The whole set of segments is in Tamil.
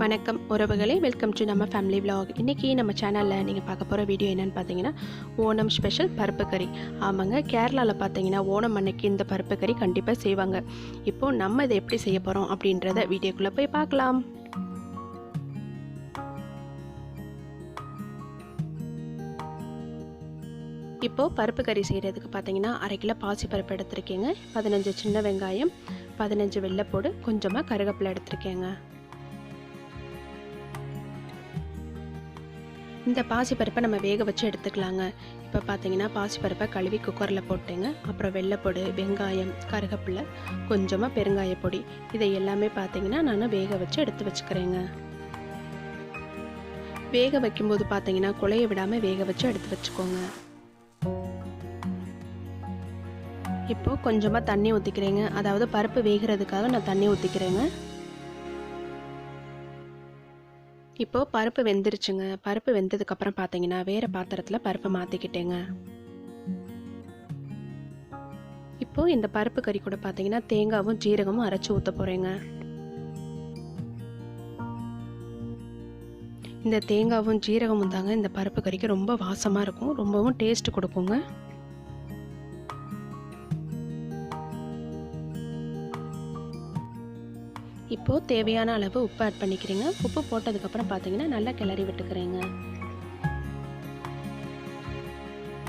வணக்கம் உறவுகளே, வெல்கம் டு நம்ம ஃபேமிலி vlog. இன்றைக்கி நம்ம சேனலில் நீங்கள் பார்க்க போகிற வீடியோ என்னென்னு பார்த்தீங்கன்னா, ஓணம் ஸ்பெஷல் பருப்பு கறி. ஆமாங்க, கேரளாவில் பார்த்தீங்கன்னா ஓணம் அன்னைக்கு இந்த பருப்பு கறி கண்டிப்பாக செய்வாங்க. இப்போது நம்ம இதை எப்படி செய்ய போகிறோம் அப்படின்றத வீடியோக்குள்ளே போய் பார்க்கலாம். இப்போது பருப்பு கறி செய்கிறதுக்கு பார்த்தீங்கன்னா 1/2 கிலோ பாசி பருப்பு எடுத்திருக்கேங்க, 15 சின்ன வெங்காயம், 15 வெள்ளைப்பூடு, கொஞ்சமாக கருவேப்பிலை எடுத்திருக்கேங்க. இந்த பாசிப்பருப்பை நம்ம வேக வச்சு எடுத்துக்கலாங்க. இப்போ பார்த்தீங்கன்னா பாசிப்பருப்பை கழுவி குக்கரில் போட்டேங்க. அப்புறம் வெள்ளைப்பொடி, வெங்காயம், கருவேப்பிலை, கொஞ்சமாக பெருங்காய பொடி, இதை எல்லாமே பார்த்தீங்கன்னா நான் வேக வச்சு எடுத்து வச்சுக்கிறேங்க. வேக வைக்கும்போது பார்த்தீங்கன்னா குழைய விடாமல் வேக வச்சு எடுத்து வச்சுக்கோங்க. இப்போது கொஞ்சமாக தண்ணி ஊற்றிக்கிறேங்க, அதாவது பருப்பு வேகிறதுக்காக நான் தண்ணி ஊற்றிக்கிறேங்க. இப்போது பருப்பு வெந்துருச்சுங்க. பருப்பு வெந்ததுக்கப்புறம் பார்த்தீங்கன்னா வேறு பாத்திரத்தில் பருப்பு மாற்றிக்கிட்டேங்க. இப்போது இந்த பருப்பு கறி கூட பார்த்தீங்கன்னா தேங்காவும் ஜீரகமும் அரைச்சி ஊற்ற போகிறேங்க. இந்த தேங்காவும் ஜீரகமும் தாங்க இந்த பருப்பு கறிக்கு ரொம்ப வாசமாக இருக்கும், ரொம்பவும் டேஸ்ட் கொடுக்குங்க. இப்போது தேவையான அளவு உப்பு ஆட் பண்ணிக்கிறேங்க. உப்பு போட்டதுக்கப்புறம் பார்த்தீங்கன்னா நல்லா கிளறி விட்டுக்கிறேங்க.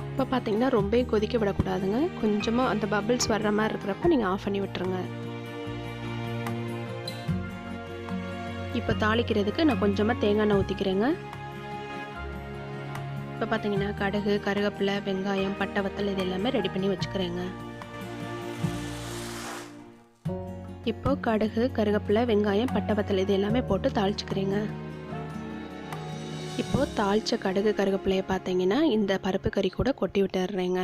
இப்போ பார்த்தீங்கன்னா ரொம்ப கொதிக்க விடக்கூடாதுங்க. கொஞ்சமாக அந்த பபிள்ஸ் வர்ற மாதிரி இருக்கிறப்ப நீங்கள் ஆஃப் பண்ணி விட்டுருங்க. இப்போ தாளிக்கிறதுக்கு நான் கொஞ்சமாக தேங்காய் எண்ணெய் ஊற்றிக்கிறேங்க. இப்போ பார்த்தீங்கன்னா கடுகு, கருவேப்பிலை, வெங்காயம், பட்டை வத்தல் இது எல்லாமே ரெடி பண்ணி வச்சுக்கிறேங்க. இப்போது கடுகு, கருவேப்பிலை, வெங்காயம், பட்டை வத்தல் இது எல்லாமே போட்டு தாளிச்சுக்கிறேங்க. இப்போது தாளித்த கடுகு கருவேப்பிலையை பார்த்தீங்கன்னா இந்த பருப்பு கறி கூட கொட்டி விட்டுடுறேங்க.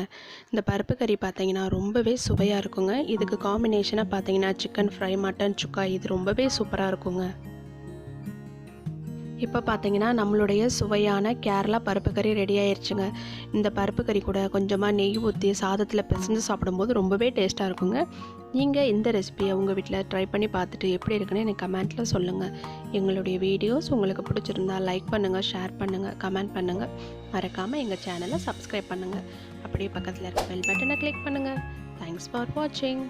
இந்த பருப்பு கறி பார்த்தீங்கன்னா ரொம்பவே சுவையாக இருக்குங்க. இதுக்கு காம்பினேஷனாக பார்த்தீங்கன்னா சிக்கன் ஃப்ரை, மட்டன் சுக்கா இது ரொம்பவே சூப்பராக இருக்குங்க. இப்போ பார்த்தீங்கன்னா நம்மளுடைய சுவையான கேரளா பருப்பு கறி ரெடி ஆயிடுச்சுங்க. இந்த பருப்பு கறி கூட கொஞ்சமாக நெய் ஊற்றி சாதத்தில் பிசைஞ்சு சாப்பிடும்போது ரொம்பவே டேஸ்ட்டாக இருக்குங்க. நீங்கள் இந்த ரெசிபியை உங்கள் வீட்டில் ட்ரை பண்ணி பார்த்துட்டு எப்படி இருக்குன்னு எனக்கு கமெண்ட்டில் சொல்லுங்கள். எங்களுடைய வீடியோஸ் உங்களுக்கு பிடிச்சிருந்தா லைக் பண்ணுங்கள், ஷேர் பண்ணுங்கள், கமெண்ட் பண்ணுங்கள். மறக்காமல் எங்கள் சேனலை சப்ஸ்கிரைப் பண்ணுங்கள். அப்படியே பக்கத்தில் இருக்க பெல் பட்டனை கிளிக் பண்ணுங்கள். தேங்க்ஸ் ஃபார் வாட்சிங்.